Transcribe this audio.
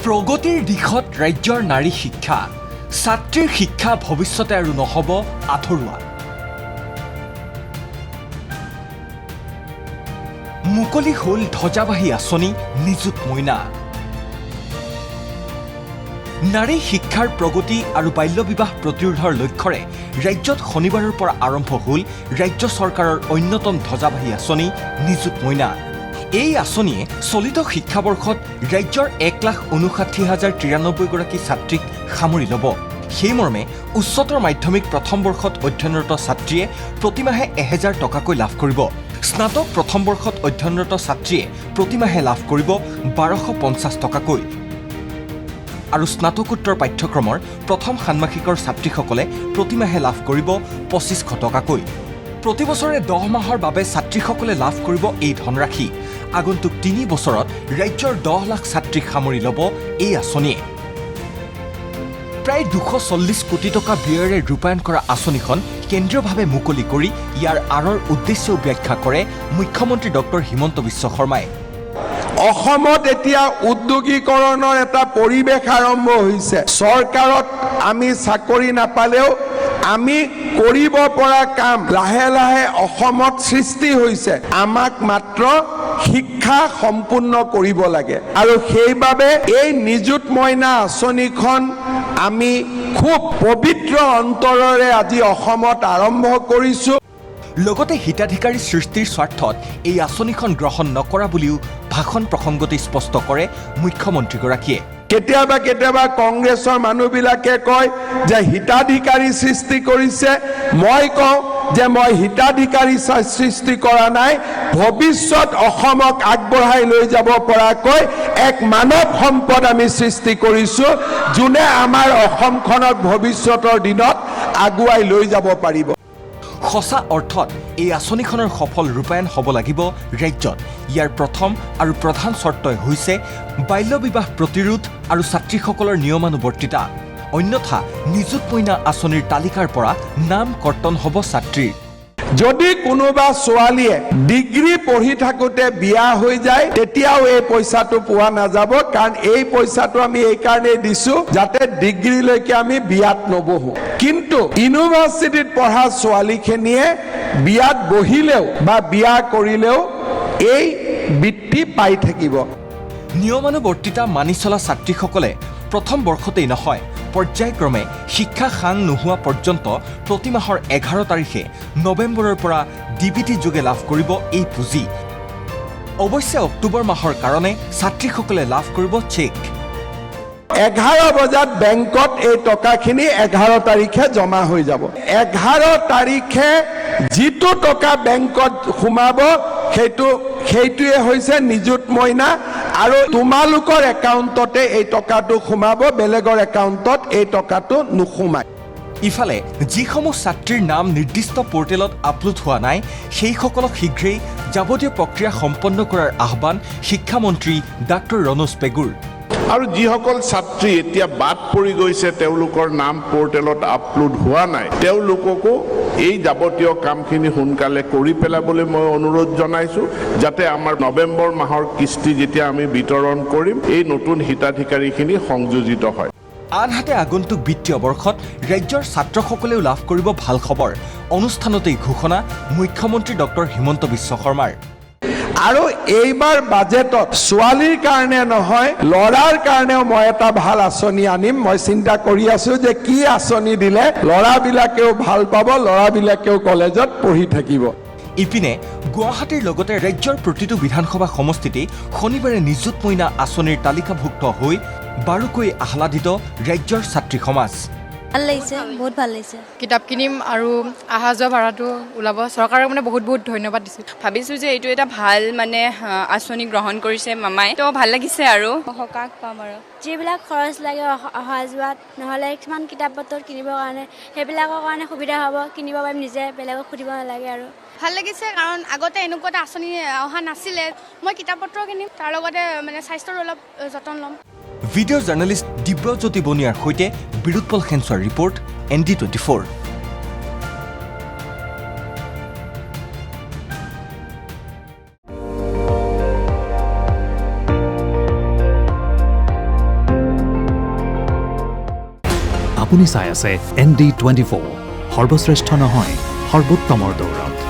প্ৰগতিৰ দিশত ৰাজ্যৰ নাৰী শিক্ষা ছাত্ৰীৰ শিক্ষা ভৱিষ্যতে আৰু নহ'ব আধৰুৱা মুকলি হ'ল ধ্বজাবাহী আঁচনি নিযুত মইনা নাৰী শিক্ষাৰ প্ৰগতি আৰু বাল্য বিবাহ প্ৰতিৰোধৰ লক্ষ্যৰে ৰাজ্যত শনিবাৰৰ পৰা আৰম্ভ হ'ল ৰাজ্য চৰকাৰৰ অন্যতম ধ্বজাবাহী আঁচনি নিযুত মইনা এই আঁচনিয়ে চলিত শিক্ষাবৰ্ষত ৰাজ্যৰ 1,59,093 গৰাকী ছাত্ৰীক সামৰি ল'ব সেই মৰ্মে উচ্চতৰ মাধ্যমিক প্ৰথম বৰ্ষত অধ্যয়নৰত ছাত্ৰীয়ে প্ৰতিমাহে 1000 টকাকৈ লাভ কৰিব স্নাতক প্ৰথম বৰ্ষত অধ্যয়নৰত ছাত্ৰীয়ে প্ৰতিমাহে লাভ কৰিব 1250 টকাকৈ আৰু স্নাতকোত্তৰ পাঠ্যক্ৰমৰ প্ৰথম ষান্মাসিকৰ ছাত্ৰীসকলে প্ৰতিমাহে লাভ কৰিব 2500 টকাকৈ প্ৰতি বছৰে 10 মাহৰ বাবে ছাত্ৰীসকলে লাভ কৰিব এই ধনৰাশি আগন্তুক 3 বছৰত ৰাজ্যৰ 10 লাখ ছাত্ৰীক সামৰি ল'ব এই আঁচনিয়ে প্ৰায় 240 কোটি টকা ব্যয়েৰে ৰূপায়ণ কৰা আঁচনিখন কেন্দ্ৰীয়ভাৱে মুকলি কৰি ইয়াৰ আঁৰৰ উদ্দেশ্যও ব্যাখ্যা কৰে মুখ্যমন্ত্ৰী ডক্টৰ হিমন্ত বিশ্ব শৰ্মাই অসমত এতিয়া উদ্যোগীকৰণৰ এটা পৰিৱেশ আৰম্ভ হৈছে চৰকাৰত আমি চাকৰি নাপালেও আমি কৰিব পৰা কাম লাহে লাহে অসমত সৃষ্টি হৈছে আমাক মাত্ৰ শিক্ষা সম্পূৰ্ণ কৰিব লাগে আৰু সেইবাবে এই নিযুত মইনা আঁচনিখন আমি খুব পবিত্ৰ অন্তৰেৰে আজি অসমত আৰম্ভ কৰিছো লগতে হিতাধিকাৰী সৃষ্টিৰ স্বাৰ্থত এই আঁচনিখন গ্ৰহণ নকৰা বুলিও ভাষণ প্ৰসংগতে স্পষ্ট কৰে মুখ্যমন্ত্ৰীগৰাকীয়ে কেতিয়াবা কংগ্ৰেছৰ মানুহবিলাকে কয় যে হিতাধিকাৰী সৃষ্টি কৰিছে মই কওঁ যে মই হিতাধিকাৰী সৃষ্টি কৰা নাই ভৱিষ্যত অসমক আগবঢ়াই লৈ যাব পৰাকৈ এক মানৱ সম্পদ আমি সৃষ্টি কৰিছো যোনে আমাৰ অসমখনক ভৱিষ্যতৰ দিনত আগুৱাই লৈ যাব পাৰিব সঁচা অৰ্থত এই আঁচনিখনৰ সফল ৰূপায়ণ হ'ব লাগিব ৰাজ্যত ইয়াৰ প্ৰথম আৰু প্ৰধান চৰ্তই হৈছে বাল্য বিবাহ প্ৰতিৰোধ আৰু ছাত্ৰীসকলৰ নিয়মানুৱৰ্তিতা অন্যথা নিযুত মইনা আঁচনিৰ তালিকাৰ পৰা নাম কৰ্তন হ'ব ছাত্ৰীৰ যদি কোনোবা ছোৱালীয়ে ডিগ্ৰী পঢ়ি থাকোতে বিয়া হৈ যায় তেতিয়াও এই পইচাটো পোৱা নাযাব কাৰণ এই পইচাটো আমি এই কাৰণে দিছো যাতে ডিগ্ৰীলৈকে আমি বিয়াত নবহো কিন্তু ইউনিভাৰ্চিটিত পঢ়া ছোৱালীখিনিয়ে বিয়াত বহিলেও বা বিয়া কৰিলেও এই বৃত্তি পাই থাকিব নিয়মানুৱৰ্তিতা মানি চলা ছাত্ৰীসকলে প্ৰথম বৰ্ষতেই নহয় পৰ্যায়ক্ৰমে শিক্ষা সাং নোহোৱা পৰ্যন্ত প্ৰতি মাহৰ 11 তাৰিখে নৱেম্বৰৰ পৰা ডিবিটি যোগে লাভ কৰিব এই পুঁজি অৱশ্যে অক্টোবৰ মাহৰ কাৰণে ছাত্ৰীসকলে লাভ কৰিব চেক 11 বজাত বেংকত এই টকাখিনি 11 তাৰিখে জমা হৈ যাব 11 তাৰিখে যিটো টকা বেংকত সোমাব সেইটোৱে হৈছে নিযুত মইনা আৰু তোমালোকৰ একাউণ্টতে এই টকাটো সোমাব বেলেগৰ একাউণ্টত এই টকাটো নোসোমায় ইফালে যিসমূহ ছাত্ৰীৰ নাম নিৰ্দিষ্ট পৰ্টেলত আপলোড হোৱা নাই সেইসকলক শীঘ্ৰেই যাৱতীয় প্ৰক্ৰিয়া সম্পন্ন কৰাৰ আহ্বান শিক্ষামন্ত্ৰী ডাক্তৰ ৰণোজ পেগুৰ আৰু যিসকল ছাত্ৰী এতিয়া বাদ পৰি গৈছে তেওঁলোকৰ নাম পৰ্টেলত আপলোড হোৱা নাই তেওঁলোককো এই যাৱতীয় কামখিনি সোনকালে কৰি পেলাবলৈ মই অনুৰোধ জনাইছো যাতে আমাৰ নৱেম্বৰ মাহৰ কিস্তি যেতিয়া আমি বিতৰণ কৰিম এই নতুন হিতাধিকাৰীখিনি সংযোজিত হয় আনহাতে আগন্তুক বিত্তীয় বৰ্ষত ৰাজ্যৰ ছাত্ৰসকলেও লাভ কৰিব ভাল খবৰ অনুষ্ঠানতেই ঘোষণা মুখ্যমন্ত্ৰী ডক্টৰ হিমন্ত বিশ্ব শৰ্মাৰ আৰু এইবাৰ বাজেটত ছোৱালীৰ কাৰণে নহয় ল'ৰাৰ কাৰণেও মই এটা ভাল আঁচনি আনিম মই চিন্তা কৰি আছো যে কি আঁচনি দিলে ল'ৰাবিলাকেও ভাল পাব ল'ৰাবিলাকেও কলেজত পঢ়ি থাকিব ইপিনে গুৱাহাটীৰ লগতে ৰাজ্যৰ প্ৰতিটো বিধানসভা সমষ্টিতেই শনিবাৰে নিযুত মইনা আঁচনিৰ তালিকাভুক্ত হৈ বাৰুকৈ আহ্লাদিত ৰাজ্যৰ ছাত্ৰী সমাজ ভাল লাগিছে বহুত ভাল লাগিছে কিতাপ কিনিম আৰু অহা যোৱা ভাড়াটো ওলাব চৰকাৰক মানে বহুত ধন্যবাদ দিছোঁ ভাবিছোঁ যে এইটো এটা ভাল মানে আঁচনি গ্ৰহণ কৰিছে মামাই তো ভাল লাগিছে আৰু সকাহ পাম আৰু যিবিলাক খৰচ লাগে অহা যোৱাত নহ'লে কিছুমান কিতাপ পত্ৰ কিনিবৰ কাৰণে সেইবিলাকৰ কাৰণে সুবিধা হ'ব কিনিব পাৰিম নিজে বেলেগক সুধিব নালাগে আৰু ভাল লাগিছে কাৰণ আগতে এনেকুৱা এটা আঁচনি অহা নাছিলে মই কিতাপ পত্ৰ কিনিম তাৰ লগতে মানে স্বাস্থ্যৰ অলপ যতন ল'ম ভিডিঅ' জাৰ্নেলিষ্ট দিব্যজ্যোতি বনিয়াৰ সৈতে বিৰুৎপল খেঞ্চুৱাৰ ৰিপৰ্ট ND24 আপুনি চাই আছে ND24 সৰ্বশ্ৰেষ্ঠ নহয় সৰ্বোত্তমৰ দৌৰত।